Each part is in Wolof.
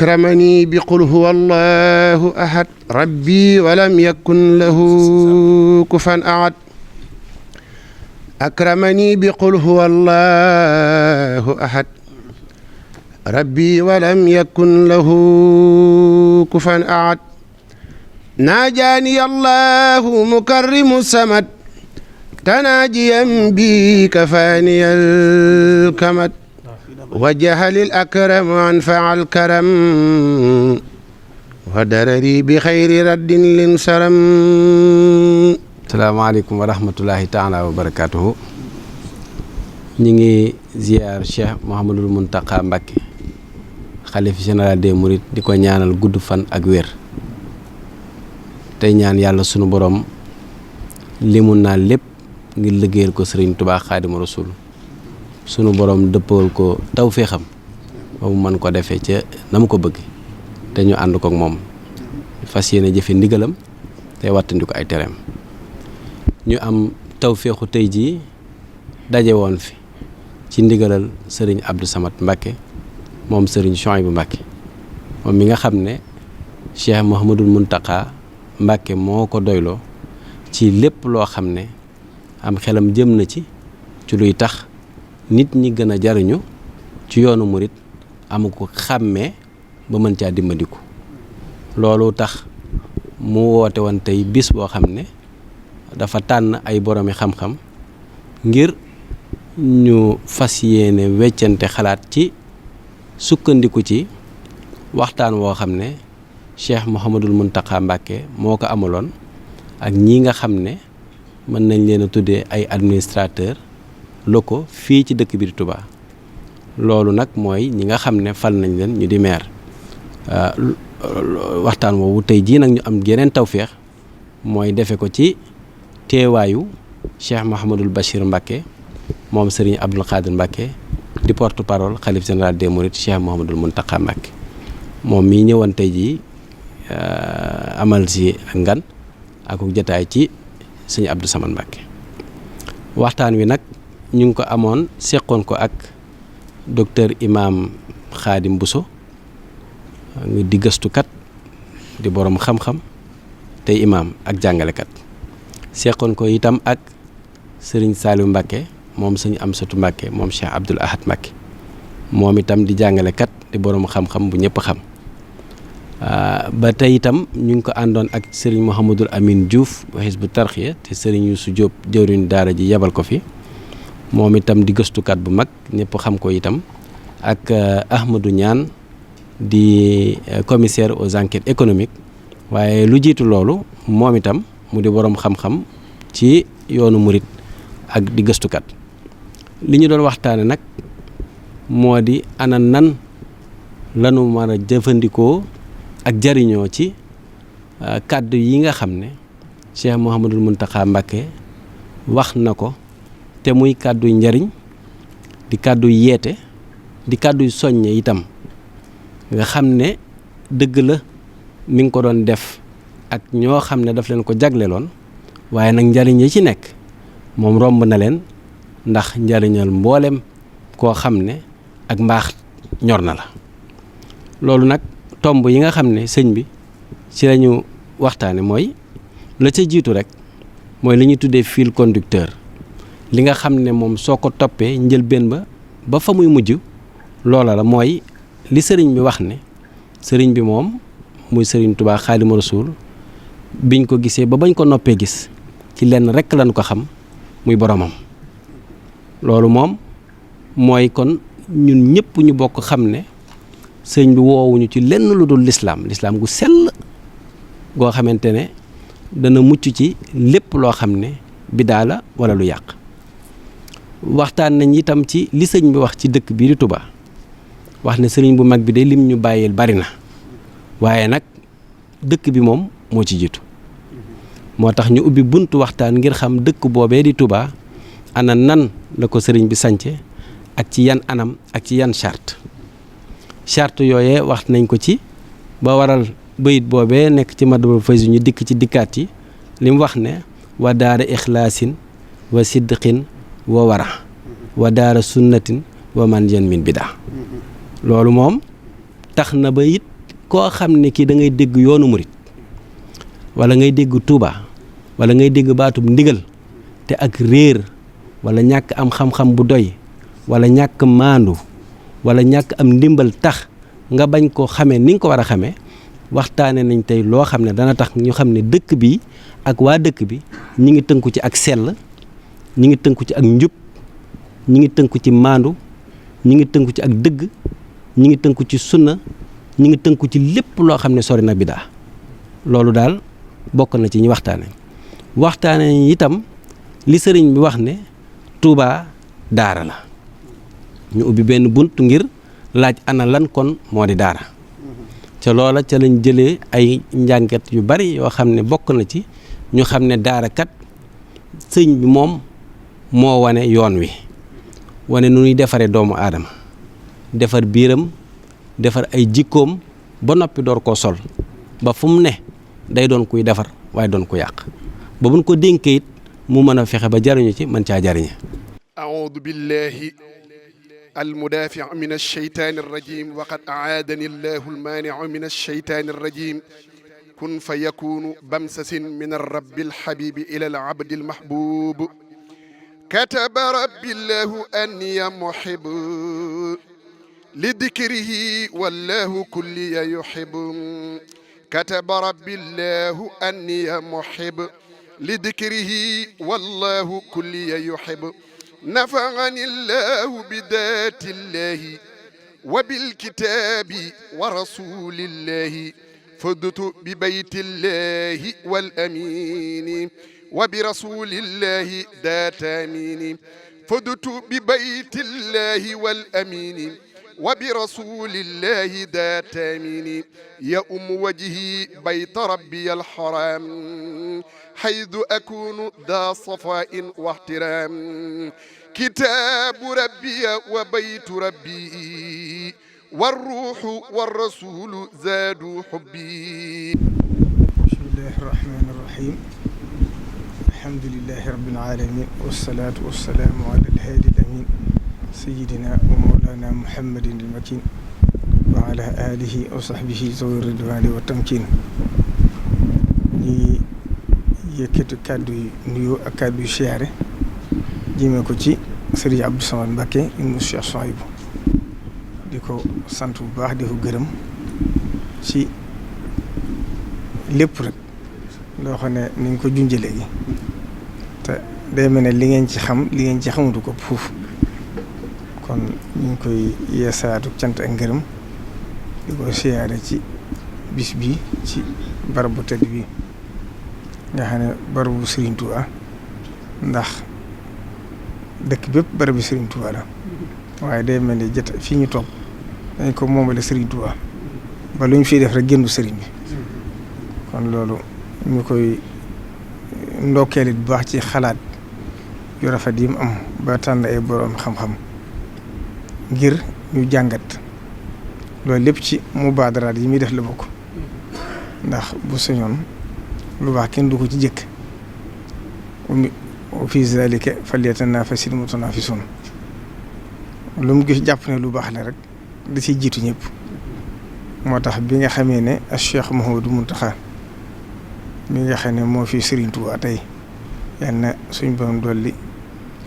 أكرمني بقل هو الله أحد ربي ولم يكن له كفوا أحد أكرمني بقل هو الله أحد ربي ولم يكن له كفوا أحد ناجاني الله مكرم السمد تناجيا بي كفاني الكمد وجه للأكرم وانفع الكرم ودرري بخير رد لنسرم. salaamaaleykum wa rahmatullahi taala wa barakaatuhu. ñi ngi ziar Cheikh Mouhamadul Mountakha Mbacké xalif général des Mourides di ko ñaanal gudd fan ak wér tey ñaan yàlla sunu borom limu naa lépp ngir liggéeyal ko Sëriñ Tuubaa Xaadimu Rasuul sunu borom dëppal ko tawféexam ba mu mën ko defee ca na mu ko bëgg te ñu ànd ko ak moom fas yéene jëfe ndigalam te wattandi ko ay tereem. ñu am tawféexu tey jii daje woon fi ci ndigalal sëriñ Abdou Samad Mbacké moom sëriñ Chouaïbou Mbacké moom mi nga xam ne Cheikh Mouhamadul Mountakha Mbacké moo ko doyloo ci lépp loo xam ne am xelam jëm na ci luy tax nit ñi gën a jariñu ci yoonu murit amu ko xàmmee ba mën caa dimbandiku loolu tax mu woote woon tey bis boo xam ne dafa tànn ay boroomi xam-xam ngir ñu fas yéene weccante xalaat ci sukkandiku ci waxtaan woo xam ne Cheikh Mouhamadul Mountakha Mbacké moo ko amaloon ak ñi nga xam ne mën nañ leen a tuddee ay administrateurs locaux fii ci dëkk bi di Touba loolu nag mooy ñi nga xam ne fal nañ leen ñu di maire waxtaan woowu tey jii nag ñu am yeneen tawféex mooy defe ko ci teewaayu Cheikh Mouhamadul Bachir Mbacké moom Serigne Abdoul Khadir Mbacké di porte parole xalif général des Mourides Cheikh Mouhamadul Mountakha Mbacké moom mii ñëwoon tey jii amal si ngan ak jotaay ci Serigne Abdou Samad Mbacké waxtaan wi nag ñu ngi ko amoon seqoon ko ak docteur Imam Khadim Bousso di gëstukat di borom xam-xam tey imam ak jàngalekat seqoon ko itam ak Serigne Saliou Mbacké moom Serigne Amsatou Mbacké moom Cheikh Abdoul Ahad Mbacké moom itam di jàngalekat di borom xam-xam bu ñëpp xam ba tey itam ñu ngi ko àndoon ak Serigne Mouhamadul Amine Diouf bu Hizbu Tarxiya te Serigne Youssou Diop jëwriñ daara ji yebal ko fi moom itam di gëstukat bu mag ñëpp xam ko itam ak Ahmadou Niane di commissaire aux enquêtes économiques waaye lu jiitu loolu moom itam mu di boroom xam-xam ci yoonu murit ak di gëstukat li ñu doon waxtaane nag moo di ana nan lanu mën a jëfandikoo ak jariñoo ci kàddu yi nga xam ne Cheikh Mouhamadul Mountakha Mbacké wax na ko te muy kàdduy njariñ di kàdduy yeete di kàdduy soññe itam nga xam ne dëgg la mi ngi ko doon def ak ñoo xam ne daf leen ko jagleloon waaye nag njariñ yi ci nekk moom romb na leen ndax njariñal mboolem koo xam ne ak mbaax ñor na la loolu nag tomb yi nga xam ne sëñ bi ci lañu waxtaane mooy la ca jiitu rek mooy li ñuy tuddee fil conducteur li nga xam ne moom soo ko toppee njëlbéen ba fa muy mujj loola la mooy li sëriñ bi wax ne sëriñ bi moom muy Sëriñ Tuubaa Xaadimu Rasuul biñ ko gisee ba bañ ko noppee gis ci lenn rekk lañ ko xam muy boromam loolu moom mooy kon ñun ñëpp ñu bokk xam ne sëriñ bi woowuñu ci lenn lu dul lislaam gu sell goo xamante ne dana mucc ci lépp loo xam ne bidaa la walla lu yàq waxtaan nañ itam ci li sëriñ bi wax ci dëkk bii di Touba wax ne sëriñ bu mag bi de lim ñu bàyyil bari na waaye nag dëkk bi moom moo ci jiitu moo tax ñu ubbi buntu waxtaan ngir xam dëkk boobee di Touba ana nan la ko sëriñ bi sance ak ci yan anam ak ci yan charte yooyee wax nañ ko ci ba waral bayit boobee nekk ci Matlabul Fawzi ñu dikk ci dikkaat yi li mu wax ne wa daara ixlaasin wa sidqin wa wara wa daara sunnatin wa man yen min bida loolu moom tax na ba it koo xam ne kii da ngay dégg yoonu murit wala ngay dégg Touba wala ngay dégg baatub ndigal te ak réer wala ñàkk am xam-xam bu doy wala ñàkk maandu wala ñàkk am ndimbal tax nga bañ koo xamee ni nga ko war a xamee waxtaane nañ tey loo xam ne dana tax ñu xam ne dëkk bi ak waa dëkk bi ñi ngi tënku ci ak sell ñi ngi tënku ci ak njub ñi ngi tënku ci maandu ñi ngi tënku ci ak dëgg ñi ngi tënku ci sunna ñi ngi tënku ci lépp loo xam ne sori na bidaa loolu daal bokk na ci ñi waxtaane itam li sëriñ bi wax ne Touba daara la ñu ubbi benn bunt ngir laaj ana lan kon moo di daara ca loola ca lañ jëlee ay njàngat yu bari yoo xam ne bokk na ci ñu xam ne daara kat sëñ bi moom moo wane yoon wi wane nu ñuy defaree doomu aadama defar biiram defar ay jikkoom ba noppi door koo sol ba fu mu ne day doon kuy defar waaye doon ku yàq ba buñ ko dénkee it mu mën a fexe ba jariñu ci mën caa jariñe a'uudu billahi المدافع من الشيطان الرجيم وقد أعادني الله المانع من الشيطان الرجيم كن فيكون بمسس من الرب الحبيب إلى العبد المحبوب كتب ربي الله أني محب لذكره والله كل يحب كتب ربي الله أني محب لذكره والله كل يحب نفعني الله بذات الله وبالكتاب ورسول الله فدت ببيت الله والأمين وبرسول الله ذات أمين فدت ببيت الله والأمين وبرسول الله ذات أمين يا وجهي بيت ربي الحرام حيث أكون ذا صفاء واحترام كتاب ربي وبيت ربي والروح والرسول زادوا حبي بسم الله الرحمن الرحيم الحمد لله رب العالمين والصلاة والسلام على الهادي الأمين سيدنا ومولانا محمد المكين وعلى آله وصحبه ذوي الرضوان والتمكين ñi yëkkati kàddu yi nuyoo ak kàddu yu siyaare jëmee ko ci Serigne Abdou Samad Mbacké ibnu Cheikh Souhaïbou di ko sant bu baax di ko gërëm ci lépp rek loo xam ne ni nga ko junjee léegi te day mel ne li ngeen ci xam li ngeen ci xamutu ko fuuf kon ñu ngi koy yeesaatu cant ak ngërëm di ko siyaare ci bis bi ci barab bu tedd bi nga xam ne barabu Serigne Touba ndax dëkk bépp barabu Serigne Touba la waaye day mel ni jot fii ñu toog dañ ko moomale Serigne Touba ba lu ñu fiy def rek géndu Serigne bi kon loolu ñu koy ndokkeelit bu baax ci xalaat yu rafet yi mu am ba tànn ay boroom xam-xam ngir ñu jàngat loolu lépp ci mubaadaraat yi muy def la bokk ndax bu sañoon lu baax kenn du ko ci jëkk wa fi zalika falyatanaafasil mutanaafisun lu mu gis jàpp ne lu baax la rek da ciy jiitu ñëpp moo tax bi nga xamee ne Cheikh Mouhamadou Mountakha mi nga xam ne moo fi Serigne Touba tey yal na suñ borom dolli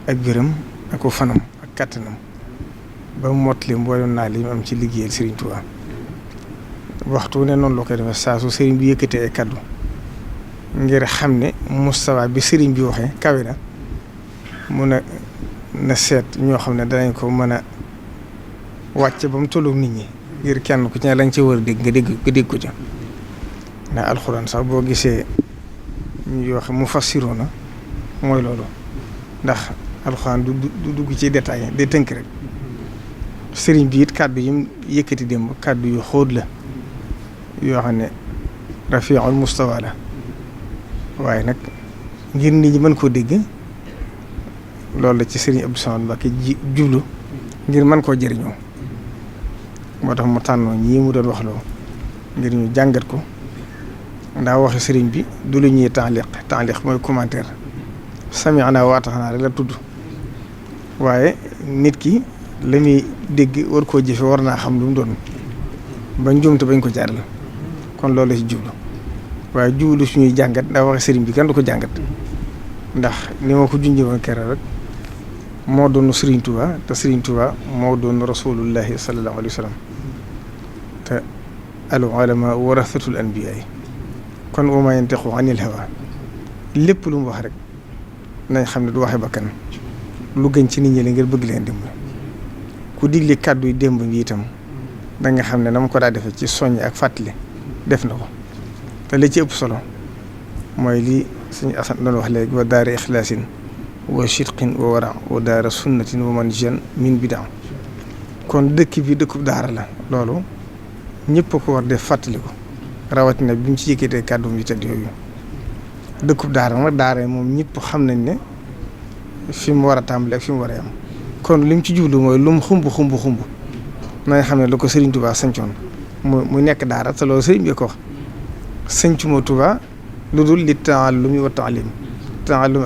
ak gërëm ak ko fanam ak kàttanam ba mu mottali mboolem naa li mu am ci liggéeyal Serigne Touba waxtu ne noonu la koy defee saa su Serigne bi yëkkatee ay kaddu ngir xam ne mustawa bi Serigne bi waxee kawe na mun a na seet ñoo xam ne danañ ko mën a wàcce ba mu tolloog nit ñi ngir kenn ku ci ne lañ ci war a dégg nga dégg ko ca ndax alxuraan sax boo gisee ñu wax mu fassiroo na mooy loolu ndax alxuraan du dugg ci détail day tënk rek Serigne bi it kàddu yi mu yëkkati démb kàddu yu xóot la yoo xam ne rafiul mustawa la waaye nag ngir nit ñi mën koo dégg loolu la ci Serigne Abdou Samad Mbacké jublu ngir mën koo jëriñoo moo tax mu tànnoo ñii mu doon wax loo ngir ñu jàngat ko ndax waxi Serigne bi du lu ñuy taaliq mooy commentaire sami'na wa ata'na rek la tudd waaye nit ki la muy dégg war koo jëfe war naa xam lu mu doon ba njuumte bañ ko jaarale kon loolu la ci jublu waaye jublu suñuy jàngat ndax waxe sëriñ bi kenn du ko jàngat ndax ni ma ko junjee woon keroog rek moo doon Sëriñ Tuubaa te Sëriñ Tuubaa moo doon rasulullahi sallallahu alayhi wa sallam te al ulama warasatul anbiyaa kon wa maa yantiqu anil hawaa lépp lu mu wax rek nañ xam ne du waxe bakkan lu gën ci nit ñi la ngir bëgg leen dimbali ku digle kàddu yi démb bi itam da nga xam ne na ma ko daa defee ci soññ ak fàttali def na ko te li ci ëpp solo mooy li suñu asan doon wax léegi wa daara ixlaasin wa shidqin wa wara wa daara sunnatin wa manjan min bidaa kon dëkk bi dëkkub daara la loolu ñëpp ko war def fàttali ko rawatina bi mu ci yëkkatee kàddu yu tedd yooyu dëkkub daara nag daara moom ñëpp xam nañ ne fi mu war a tàmbali ak fi mu war a yam kon li mu ci jublu mooy lu mu xumb na nga xam ne la ko Serigne Touba sancoon mu nekk daara te loolu Serigne bi ko wax sancuma Touba lu dul li taallumi wa taalim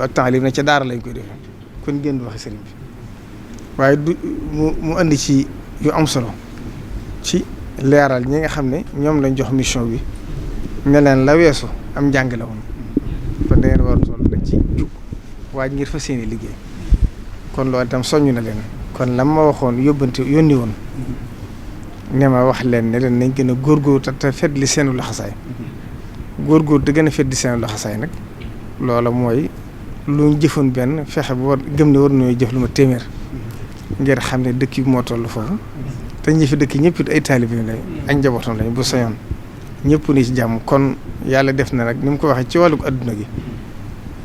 ak taalim ne ca daara lañ koy defee kon ngeen di waxe Serigne bi waaye du mu andi ci yu am solo ci leeral ñi nga xam ne ñoom lañ jox mission bi ne leen la weesu am njàng la woon kon da ngeen war a toll nag ci jug waaye ngir fa seeni liggéey kon loolu itam soññ na leen kon lam ma waxoon yónni woon ne ma wax leen ne leen nañ gën a góorgóor te fedd li seenu laxasaay góorgóor te gën a fedd li seenu laxasaay nag loola mooy lu ñu jëfoon benn fexe ba war gëm ne war nañoo jëf lu ma téeméer ngir xam ne dëkk bi moo toll foofu te ñi fi dëkk ñëpp it ay taalibe lañ ak njabootam lañ bu sañoon ñëpp ni ci jàmm kon yàlla def na nag ni mu ko waxee ci wàllu adduna gi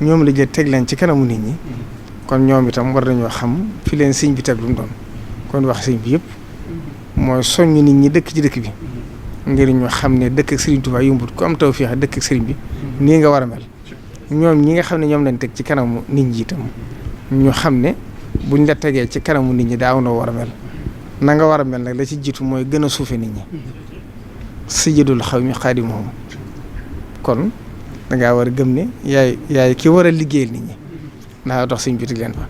ñoom la jël teg leen ci kanamu nit ñi kon ñoom itam war nañoo xam fi leen sëñ bi teg lu mu doon kon wax sëñ bi yëpp mooy soññ nit ñi dëkk ci dëkk bi ngir ñu xam ne dëkk ak Serigne Touba yombut ku am tawfeex dëkk ak Serigne bi nii nga war a mel ñoom ñi nga xam ne ñoom lañ teg ci kanamu nit ñi itam ñu xam ne buñ la tegee ci kanamu nit ñi daaw na war a mel na nga war a mel nag la ci jiitu mooy gën a suufe nit ñi sayyidul xawmi xaadimuhum kon dangaa war a gëm ne yaay ki war a liggéeyal nit ñi ndax dox sëñ bi teg leen fa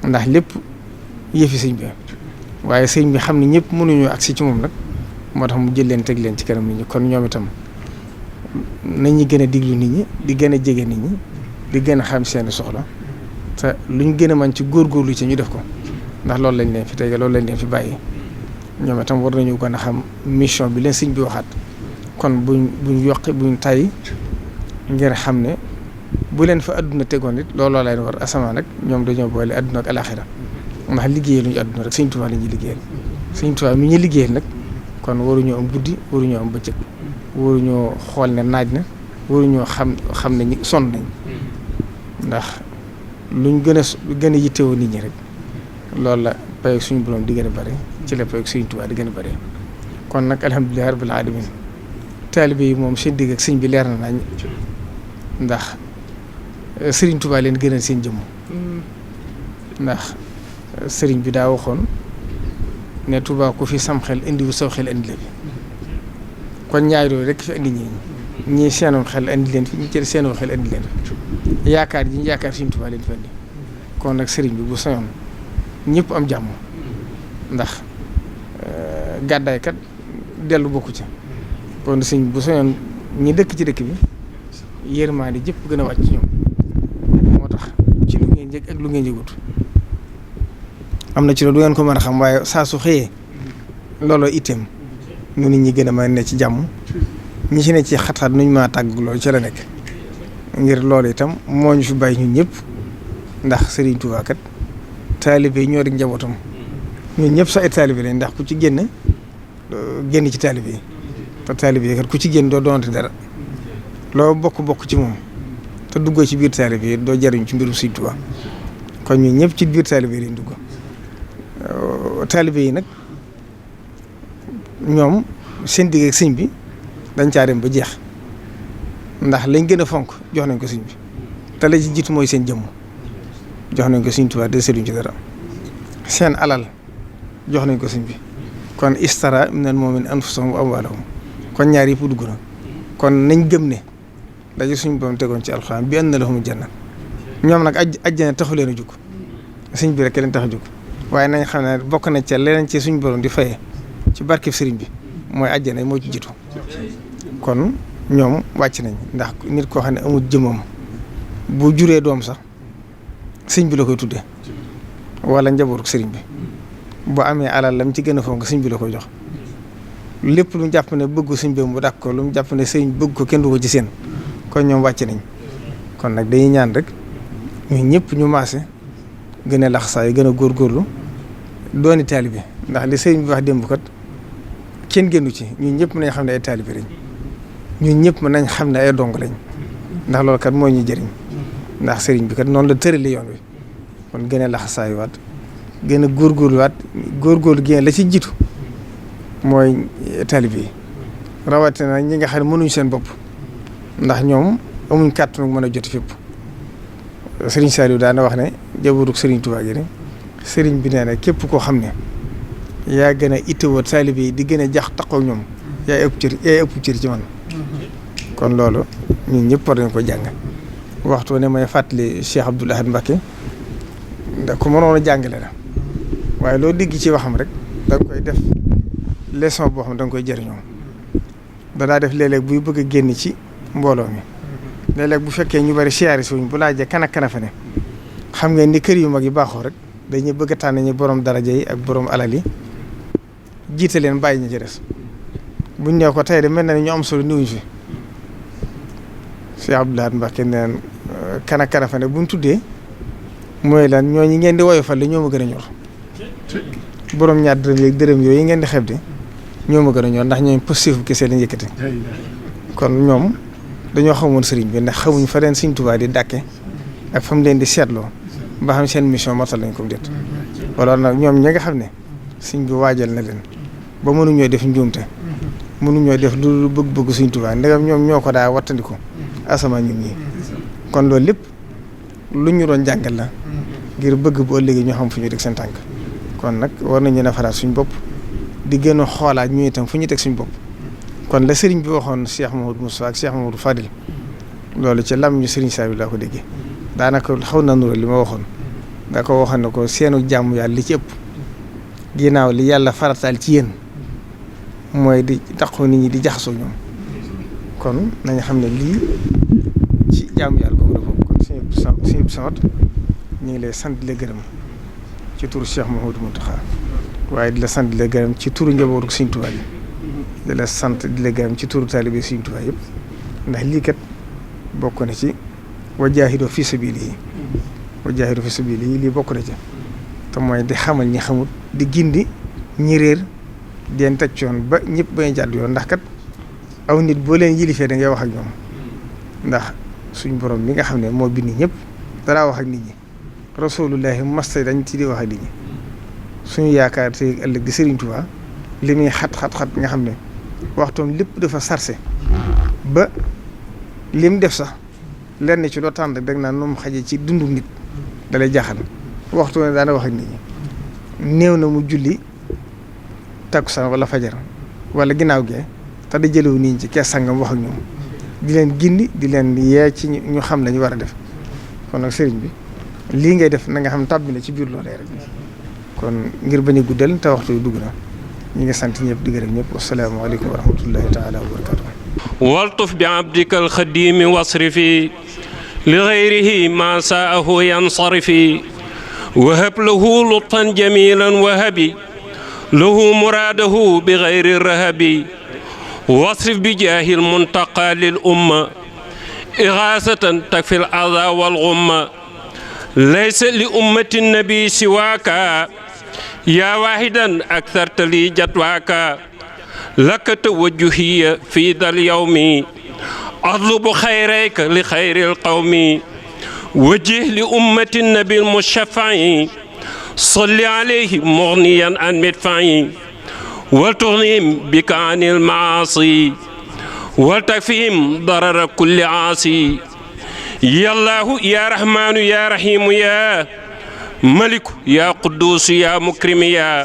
ndax lépp yëfi sëñ bi waaye sëñ bi xam ne ñëpp mënuñoo agsi ci moom nag moo tax mu jël leen teg leen ci kanam nit ñi kon ñoom itam nañu gën a diglu nit ñi di gën a jege nit ñi di gën a xam seeni soxla te luñ gën a mën ci góorgóorlu ci ñu def ko ndax loolu lañ leen fi tege loolu lañ leen fi bàyyi ñoom itam war nañu gën a xam mission bi leen sëñ bi waxaat kon buñ yokki buñ tàyyi ngir xam ne bu leen fa adduna tegoon it looloo leen war asamaan nag ñoom dañoo boole adduna ak alaxira ndax liggéeyal lu ñu adduna rek Sëñ Tuubaa la ñuy liggéeyal Sëñ Tuubaa mi ñu liggéeyal nag kon waruñoo am guddi waruñoo am bëccëg waruñoo xool ne naaj na waruñoo xam ne ñi sonn nañ ndax luñ gën a yittewoo nit ñi rek loolu la payoog suñu borom di gën a bëri ci la payoog Sëñ Tuubaa di gën a bëri kon nag alhamdulilah rabbil alamin taalibe yi moom seen digg ak sëñ bi leer na nañ ndax Sëriñ Tuubaa leen gënal seen jëmm ndax sëriñ bi daa waxoon ne Tuubaa ku fi sam xel indiwu saw xel indi la fi kon ñaar yooyu rek fi indi ñii seenoon xel indi leen fi ñi ci seenoon xel indi leen fi yaakaar ji ñu yaakaar Sëriñ Tuubaa leen fi indi kon nag sëriñ bi bu sañoon ñëpp am jàmm ndax gàddaay kat dellu bokku ci kon sëriñ bu sañoon ñi dëkk ci dëkk bi yërmaande jëpp gën a wàcc ci ñoom moo tax ci lu ngeen njëkk ak lu ngeen njëgut am na ci loolu du ngeen ko mën a xam waaye saa su xëyee looloo itteem nu nit ñi gën a mën a ne ci jàmm ñi ci ne ci xat-xat nuñ maa tàgg loolu ci la nekk ngir loolu itam moo ñu fi bàyyi ñun ñëpp ndax Serigne Touba kat taalibe yi ñoo di njabootam ñun ñëpp sa ay taalibe lañ ndax ku ci génn ci taalibe yi te taalibe yi kat ku ci génn doo doonte dara loo bokk ci moom te duggoo ci biir taalibe yi doo jariñ ci mbirum Serigne Touba kon ñun ñëpp ci biir taalibe yi lañ dugg taalibe yi nag ñoom seen digg ak sëñ bi dañ caa dem ba jeex ndax lañ gën a fonk jox nañ ko sëñ bi te la ci jiitu mooy seen jëmm jox nañ ko Sëñ Tuubaa de seetuñ ci dara seen alal jox nañ ko sëñ bi kon istara minal mu'minina anfusahum wa amwaalahum kon ñaar yëpp dugg na kon nañ gëm ne daje suñ boom tegoon ci alxuraan bi anna lahumul janna ñoom nag ajjana taxu leen a jóg sëñ bi rek leen tax a jóg waaye nañ xam ne bokk nañ ca leneen ci suñ borom di fayee ci barkeb sëriñ bi mooy àjjana moo ci jiitu kon ñoom wàcc nañ ndax nit koo xam ne amul jëmmam bu juree doom sax sëñ bi la koy tuddee wala njabootu sëriñ bi bu amee alal lam ci gën a fonk sëñ bi la koy jox lépp lu mu jàpp ne bëggu sëñ bi mu dàq ko lu mu jàpp ne sëriñ bëgg ko kenn du ko ci seen kon ñoom wàcc nañ kon nag dañuy ñaan rek ñun ñëpp ñu maase gën a laxasaay gën a góorgóorlu dooni taalibe ndax li sëriñ bi wax démb kat kenn génnu ci ñun ñëpp nañ xam ne ay taalibe lañ ñun ñëpp nañ xam ne ay dong lañ ndax loolu kat moo ñuy jëriñ ndax sëriñ bi kat noonu la tërali yoon wi kon gën a laxasaay waat gën a góorgóorluwaat góorgóorlu gi la ci jiitu mooy taalibe yi rawatina ñi nga xam ne mënuñ seen bopp ndax ñoom amuñ kàttanu mën a joti fépp sëriñ Saliou daana wax ne jabootug sëriñ Touba gi sëriñ bi nee na képp koo xam ne yaa gën a ittewoo taalibe yi di gën a jax taqoo ñoom yaay ëpp cër ci man kon loolu ñun ñëpp war nañ ko jàng waxtu ne may fàttali Cheikh Abdoul Ahad Mbacké ndax ku mënoon a jàngale la waaye loo dégg ci waxam rek da nga koy def leçon boo xam da nga koy jëriñoo danaa def léeg-léeg buy bëgg a génn ci mbooloo mi léeg-léeg bu fekkee ñu bari siyaari suñ bu laajee kan ak kan fa ne xam ngeen ni kër yu mag yi baaxoo rek dañuy bëgg a tànn ñi borom daraja yi ak borom alal yi jiite leen bàyyi ñu ci des buñ nee ko tey de mel na ni ñu am solo niwuñ fi Cheikh Abdoul Ahad Mbacké neen kan ak kan fa ne buñ tuddee mooy lan ñooñu ngeen di woyofal li ñoo ma gën a ñor borom ñaar dërëm yeeg dërëm yooyu ngeen di xeeb de ñoo ma gën a ñor ndax ñooñu positif bu kese lañ yëkkati kon ñoom dañoo xamoon sëriñ bi ndax xamuñ fa leen Sëriñ Tuubaa di dàkke ak fa mu leen di seetloo ba xam seen mission matal nañ ko déet wala nag ñoom ñi nga xam ne sëriñ bi waajal na leen ba mënuñoo def njuumte mënuñoo def lu bëgg-bëgg Sëriñ Tuubaa ndegam ñoom ñoo ko daa wattandiku asamaan ñun ñii kon loolu lépp lu ñu doon jàngal la ngir bëgg bu ëllëgee ñu xam fu ñu teg seen tànk kon nag war nañu nafaraat suñ bopp di gën a xoolaat ñu itam fu ñu teg suñ bopp kon la sëriñ bi waxoon Cheikh Mamadou Moussa ak Cheikh Mamadou Fadil loolu ci lam ñu sëriñ Saliou laa ko déggee daanaka xaw na nuru li ma waxoon nga ko waxoon ne ko seenu jàmm yàlla li ci ëpp ginnaaw li yàlla farataal ci yéen mooy di taxaw nit ñi di jaxasoo ñoom kon nañu xam ne lii ci jàmm yàlla ko defoon kon suñu sant ñu ngi lay sant di la gërëm ci turu Cheikh Mouhamadou Mountakha waaye di la sant di la gërëm ci turu njabootu Sëriñ Tuubaa yi di la sant di la gërëm ci turu taalibe Sëriñ Tuubaa yëpp ndax lii kat bokk na ci wajaahidu fi sabilihi lii bokk na ci te mooy di xamal ñi xamut di gindi ñi réer di leen teg yoon ba ñëpp bañ jàdd yoon ndax kat aw nit boo leen yilifee da ngay wax ak ñoom ndax suñ borom mi nga xam ne moo bind ñëpp danaa wax ak nit ñi rasulullahi masta dañ ci di wax ak nit ñi suñu yaakaar te ëllëg di Sëriñ Tuubaa li muy xat nga xam ne waxtoom lépp dafa sarse ba lim def sax lenn ci loo tànn rek dag naa nu mu xaje ci dundu nit dalay jaaxal waxtu ne daana wax ak nit ñi néew na mu julli takkusaan wala fajar wala ginnaaw gee te da jëlewu nit ñi ci kees sangam wax ak ñoom di leen gindi di leen yee ci ñu xam la ñu war a def kon nag sëriñ bi lii ngay def na nga xam tàbbi na ci biir loolee rek kon ngir bañ a guddal te waxtu yu dugg na ñi ngi sant ñëpp di gërëm ñëpp wasalaamaaleykum wa rahmatullahi taala wa barakatuh waltuf bi abdika alxadimi wasrifi li gayrihi ma saahu yansarifi wahab lahu lutfan jamilan wahabi lahu muraadahu bi gayri rahabi wasrif bi jaahil muntaqa lil umma igaasatan takfi al adaa wal gumma laysa li ummati nabi siwaaka yaa waahidan aktharta li jadwaaka laka tawajjuhiya fi dal yawmi atlubu xayrayka li xayril qawmi wajjih li ummati nabi al mushaffa'i salli alayhi mughniyan an midfa'i wal tughnihim bika anil maasi wal takfihim darara kulli aasi ya Allahu ya Rahmanu ya Rahimu ya Maliku ya Quddus ya Mukrim ya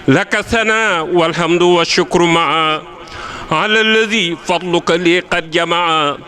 laka thana walhamdu wa shukru maa ala alladhi fadluka li qad jamaa